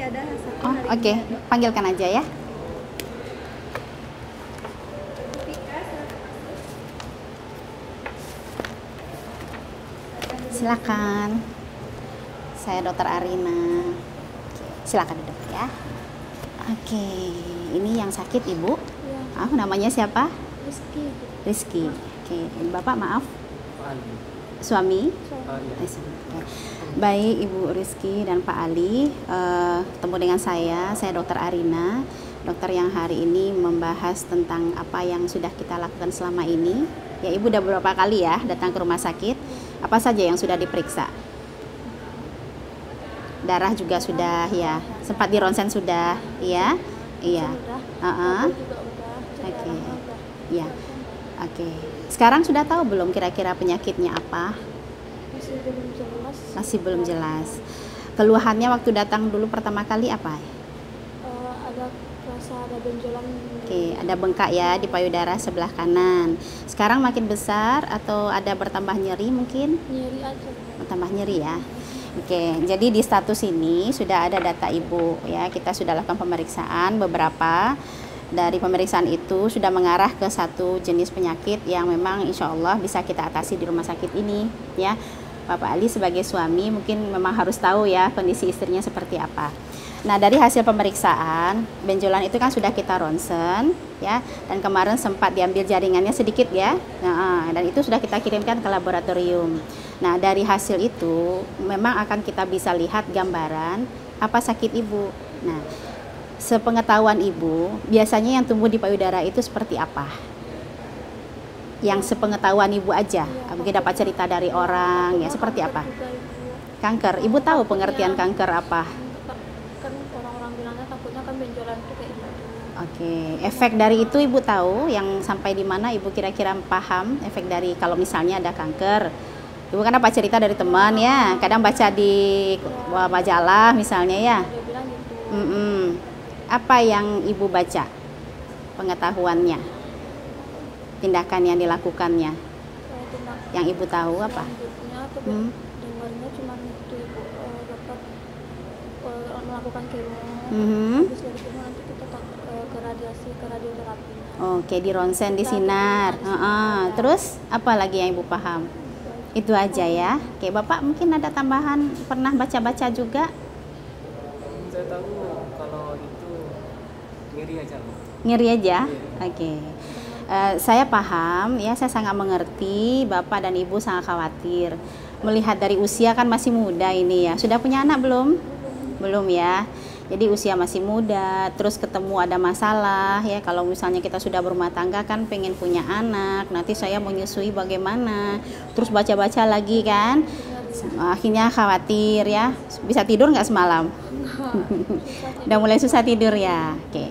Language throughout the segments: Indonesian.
masih ada satu Oh, hari oke. ini. Panggilkan aja ya. Silakan. Saya Dokter Arina. Silakan duduk ya. Oke, ini yang sakit Ibu. Ya, Namanya siapa? Rizky. Rizky. Oke, ini Bapak maaf. Pak Ali. Suami? Iya. Oke. Baik Ibu Rizky dan Pak Ali, ketemu dengan saya Dokter Arina, dokter yang hari ini membahas tentang apa yang sudah kita lakukan selama ini. Ya Ibu udah beberapa kali ya datang ke rumah sakit. Apa saja yang sudah diperiksa? Darah juga sudah ya, sempat di ronsen sudah, ya, iya. Sudah. Juga udah. Oke. Darahnya udah. Ya, oke. Sekarang sudah tahu belum kira-kira penyakitnya apa? Masih belum jelas. Masih belum jelas. Keluhannya waktu datang dulu pertama kali apa? Ada rasa ada benjolan. Oke, ada bengkak ya di payudara sebelah kanan. Sekarang makin besar atau ada bertambah nyeri mungkin? Nyeri aja. Bertambah nyeri ya. Oke, jadi di status ini sudah ada data Ibu ya. Kita sudah lakukan pemeriksaan beberapa. Dari pemeriksaan itu sudah mengarah ke satu jenis penyakit yang memang insya Allah bisa kita atasi di rumah sakit ini ya. Bapak Ali sebagai suami mungkin memang harus tahu ya kondisi istrinya seperti apa. Nah, dari hasil pemeriksaan benjolan itu kan sudah kita ronsen ya, dan kemarin sempat diambil jaringannya sedikit ya. Nah, dan itu sudah kita kirimkan ke laboratorium. Nah, dari hasil itu memang akan kita bisa lihat gambaran apa sakit Ibu. Nah, sepengetahuan Ibu, biasanya yang tumbuh di payudara itu seperti apa? Yang sepengetahuan Ibu aja, mungkin dapat cerita dari orang ya, seperti apa? Juga, Ibu. Kanker. Ibu tahu pengertian kanker apa? Kan orang-orang bilangnya takutnya kan benjolan itu kayak gitu. Oke, efek dari itu Ibu tahu yang sampai di mana Ibu kira-kira paham efek dari kalau misalnya ada kanker? Ibu kan dapat cerita dari teman ya, kadang baca di majalah misalnya ya. Dia bilang gitu. Apa yang Ibu baca? Pengetahuannya, tindakan yang dilakukannya, Tindak yang Ibu tahu apa? selanjutnya tuh dengarnya cuma itu Ibu, dapat melakukan kemo. Habis dari kemo nanti kita ke radiasi, ke radioterapi. Oke, di ronsen, di sinar. Terus apa lagi yang Ibu paham? Itu aja ya. Oke, Bapak mungkin ada tambahan, pernah baca-baca juga? Saya tahu kalau itu nyeri aja. Nyeri aja? Oke. Saya paham ya, saya sangat mengerti Bapak dan Ibu sangat khawatir. Melihat dari usia kan masih muda ini ya. Sudah punya anak belum? Belum ya. Jadi usia masih muda, terus ketemu ada masalah ya. Kalau misalnya kita sudah berumah tangga kan pengen punya anak, nanti saya menyusui bagaimana, terus baca-baca lagi kan, akhirnya khawatir ya. Bisa tidur nggak semalam? Udah mulai susah tidur ya. Oke.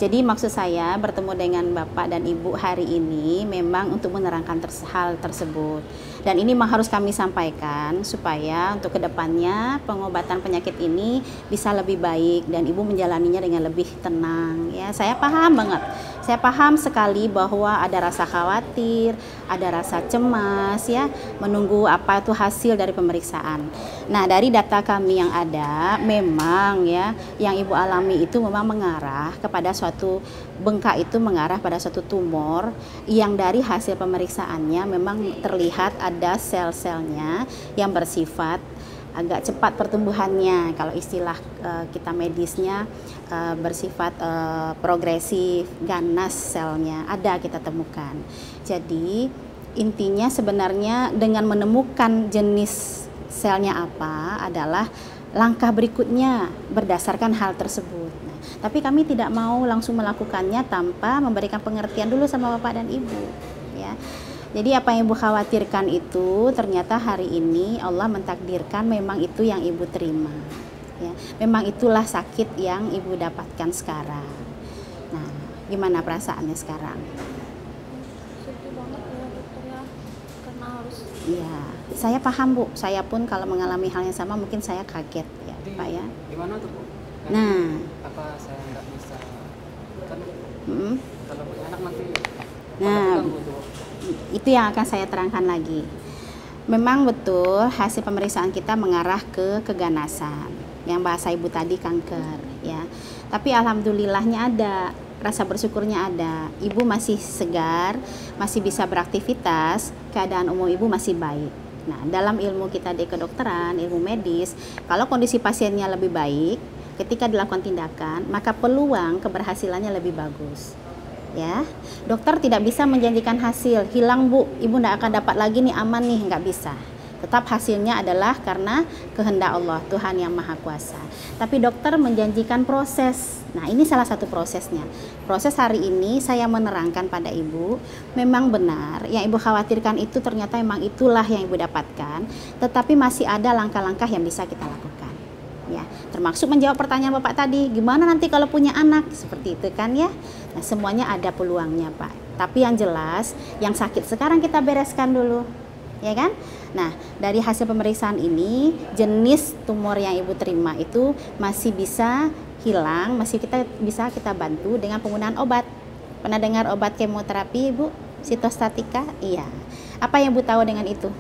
Jadi maksud saya bertemu dengan Bapak dan Ibu hari ini memang untuk menerangkan hal tersebut. Dan ini memang harus kami sampaikan supaya untuk kedepannya pengobatan penyakit ini bisa lebih baik dan Ibu menjalaninya dengan lebih tenang. Ya, saya paham banget. Saya paham sekali bahwa ada rasa khawatir, ada rasa cemas ya, menunggu apa itu hasil dari pemeriksaan. Nah, dari data kami yang ada memang ya yang Ibu alami itu memang mengarah kepada suatu bengkak, itu mengarah pada suatu tumor yang dari hasil pemeriksaannya memang terlihat ada sel-selnya yang bersifat agak cepat pertumbuhannya, kalau istilah kita medisnya bersifat progresif, ganas selnya ada kita temukan. Jadi intinya sebenarnya dengan menemukan jenis selnya apa adalah langkah berikutnya berdasarkan hal tersebut. Nah, tapi kami tidak mau langsung melakukannya tanpa memberikan pengertian dulu sama Bapak dan Ibu ya. Jadi apa yang Ibu khawatirkan itu ternyata hari ini Allah mentakdirkan memang itu yang Ibu terima ya. Memang itulah sakit yang Ibu dapatkan sekarang. Nah, gimana perasaannya sekarang? Sedih banget ya dokter ya, karena harus. Iya, saya paham Bu. Saya pun kalau mengalami hal yang sama mungkin saya kaget ya Jadi, Pak ya. gimana tuh Bu? Nah, Apa saya nggak bisa kan kalau punya anak nanti Nah, terganggu tuh. itu yang akan saya terangkan lagi. Memang betul hasil pemeriksaan kita mengarah ke keganasan yang bahasa ibu tadi kanker ya. Tapi alhamdulillahnya ada, rasa bersyukurnya ada. Ibu masih segar, masih bisa beraktivitas, keadaan umum ibu masih baik. Nah, dalam ilmu kita di kedokteran, ilmu medis, kalau kondisi pasiennya lebih baik, ketika dilakukan tindakan, maka peluang keberhasilannya lebih bagus. Ya, dokter tidak bisa menjanjikan hasil hilang bu, ibu tidak akan dapat lagi nih, aman nih, nggak bisa. Tetap hasilnya adalah karena kehendak Allah, Tuhan yang Maha Kuasa. Tapi dokter menjanjikan proses. Nah, ini salah satu prosesnya. Proses hari ini saya menerangkan pada ibu, memang benar yang ibu khawatirkan itu ternyata memang itulah yang ibu dapatkan, tetapi masih ada langkah-langkah yang bisa kita lakukan. Ya, termasuk menjawab pertanyaan Bapak tadi, gimana nanti kalau punya anak, seperti itu kan ya. Nah, semuanya ada peluangnya Pak. Tapi yang jelas, yang sakit sekarang kita bereskan dulu, ya kan? Nah, dari hasil pemeriksaan ini, jenis tumor yang ibu terima itu masih bisa hilang, masih bisa kita bantu dengan penggunaan obat. Pernah dengar obat kemoterapi ibu? Sitostatika? Iya. Apa yang ibu tahu dengan itu?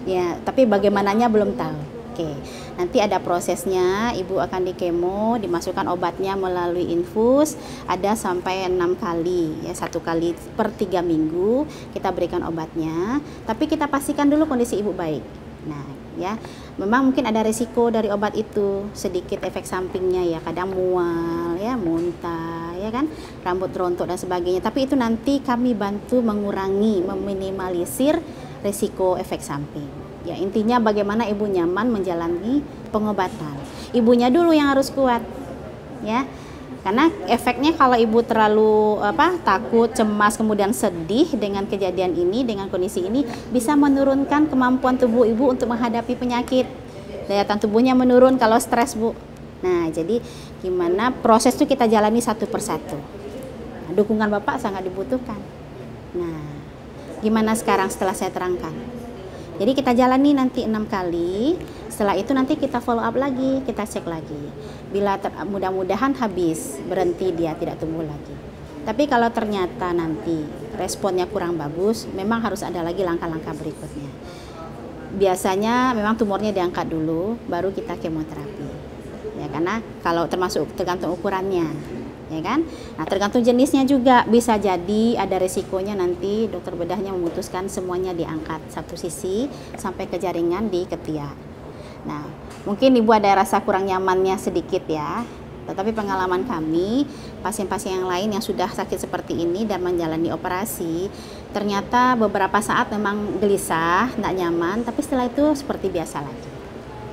Ya, tapi bagaimananya belum tahu. Oke, nanti ada prosesnya, ibu akan dikemo, dimasukkan obatnya melalui infus, ada sampai 6 kali, ya 1 kali per 3 minggu kita berikan obatnya, tapi kita pastikan dulu kondisi ibu baik. Nah, ya, memang mungkin ada resiko dari obat itu, sedikit efek sampingnya ya, kadang mual, ya, muntah, ya kan, rambut rontok dan sebagainya, tapi itu nanti kami bantu mengurangi, meminimalisir resiko efek samping. Ya, intinya bagaimana ibu nyaman menjalani pengobatan. Ibunya dulu yang harus kuat. Ya. Karena efeknya kalau ibu terlalu takut, cemas, kemudian sedih dengan kejadian ini, dengan kondisi ini bisa menurunkan kemampuan tubuh ibu untuk menghadapi penyakit. Daya tahan tubuhnya menurun kalau stres, Bu. Nah, jadi gimana proses itu kita jalani satu persatu. Nah, dukungan Bapak sangat dibutuhkan. Nah, gimana sekarang setelah saya terangkan? Jadi kita jalani nanti 6 kali, setelah itu nanti kita follow up lagi, kita cek lagi. Bila mudah-mudahan habis, berhenti dia tidak tumbuh lagi. Tapi kalau ternyata nanti responnya kurang bagus, memang harus ada lagi langkah-langkah berikutnya. Biasanya memang tumornya diangkat dulu, baru kita kemoterapi. Ya, karena kalau tergantung ukurannya. Ya kan? Nah, tergantung jenisnya juga, bisa jadi ada resikonya nanti dokter bedahnya memutuskan semuanya diangkat satu sisi sampai ke jaringan di ketiak. Nah, mungkin ibu ada rasa kurang nyamannya sedikit ya, tetapi pengalaman kami pasien-pasien yang lain yang sudah sakit seperti ini dan menjalani operasi, ternyata beberapa saat memang gelisah, tidak nyaman, tapi setelah itu seperti biasa lagi.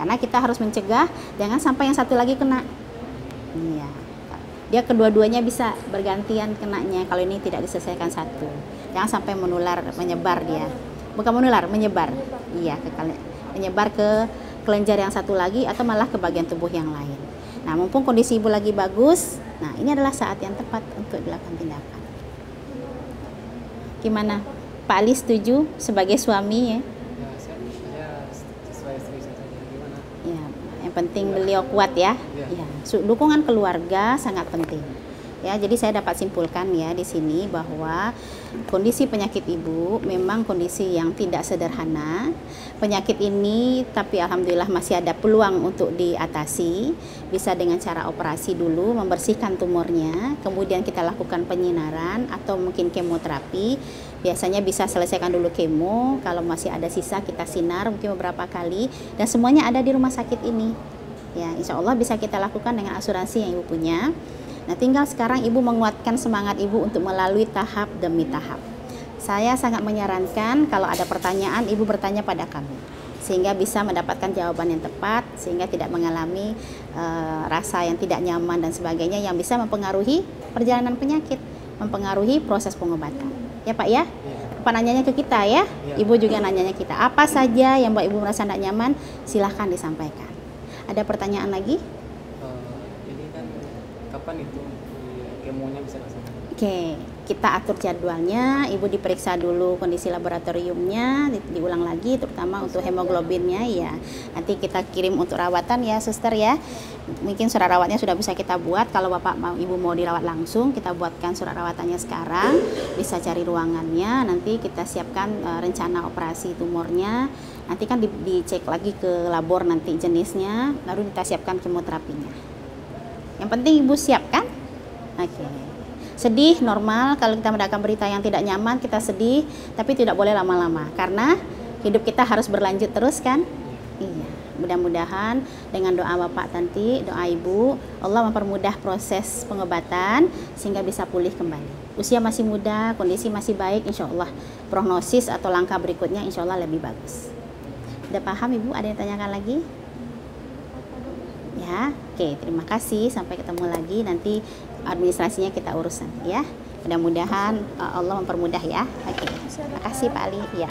Karena kita harus mencegah jangan sampai yang satu lagi kena. Iya. Dia kedua-duanya bisa bergantian kenanya kalau ini tidak diselesaikan satu. Jangan sampai menyebar dia. Bukan menular, menyebar. Iya, menyebar ke kelenjar yang satu lagi atau malah ke bagian tubuh yang lain. Nah, mumpung kondisi ibu lagi bagus, nah ini adalah saat yang tepat untuk dilakukan tindakan. Gimana? Pak Ali setuju sebagai suami ya? Ya, saya sesuai istri saya saja. Gimana? Ya, yang penting beliau kuat ya. Ya, dukungan keluarga sangat penting. Ya, jadi saya dapat simpulkan ya di sini bahwa kondisi penyakit ibu memang kondisi yang tidak sederhana. Penyakit ini tapi alhamdulillah masih ada peluang untuk diatasi. Bisa dengan cara operasi dulu, membersihkan tumornya, kemudian kita lakukan penyinaran atau mungkin kemoterapi. Biasanya bisa selesaikan dulu kemo, kalau masih ada sisa kita sinar mungkin beberapa kali, dan semuanya ada di rumah sakit ini. Ya, insya Allah bisa kita lakukan dengan asuransi yang ibu punya. Nah, tinggal sekarang ibu menguatkan semangat ibu untuk melalui tahap demi tahap. Saya sangat menyarankan kalau ada pertanyaan, ibu bertanya pada kami, sehingga bisa mendapatkan jawaban yang tepat, sehingga tidak mengalami rasa yang tidak nyaman dan sebagainya yang bisa mempengaruhi perjalanan penyakit, mempengaruhi proses pengobatan. Ya Pak ya? Pak nanyanya ke kita ya? Ibu juga nanyanya kita. Apa saja yang Mbak Ibu merasa tidak nyaman, silahkan disampaikan. Ada pertanyaan lagi? Ini kan kapan itu kemonya bisa dilaksanakan? Oke, kita atur jadwalnya. Ibu diperiksa dulu kondisi laboratoriumnya, diulang lagi, terutama untuk hemoglobinnya ya. Nanti kita kirim untuk rawatan ya, suster ya. Mungkin surat rawatnya sudah bisa kita buat. Kalau bapak mau, ibu mau dirawat langsung, kita buatkan surat rawatannya sekarang. Bisa cari ruangannya. Nanti kita siapkan rencana operasi tumornya. Nanti kan dicek lagi ke labor nanti jenisnya, lalu kita siapkan kemoterapinya. Yang penting ibu siap kan? Oke. Sedih normal, kalau kita mendapatkan berita yang tidak nyaman kita sedih, tapi tidak boleh lama-lama karena hidup kita harus berlanjut terus kan? Iya. Mudah-mudahan dengan doa bapak nanti, doa ibu, Allah mempermudah proses pengobatan sehingga bisa pulih kembali. Usia masih muda, kondisi masih baik, insya Allah prognosis atau langkah berikutnya insya Allah lebih bagus. Udah paham ibu? Ada yang tanyakan lagi? Ya, oke, terima kasih. Sampai ketemu lagi. Nanti administrasinya kita urus nanti ya. Mudah-mudahan Allah mempermudah ya. Oke, terima kasih Pak Ali. Ya.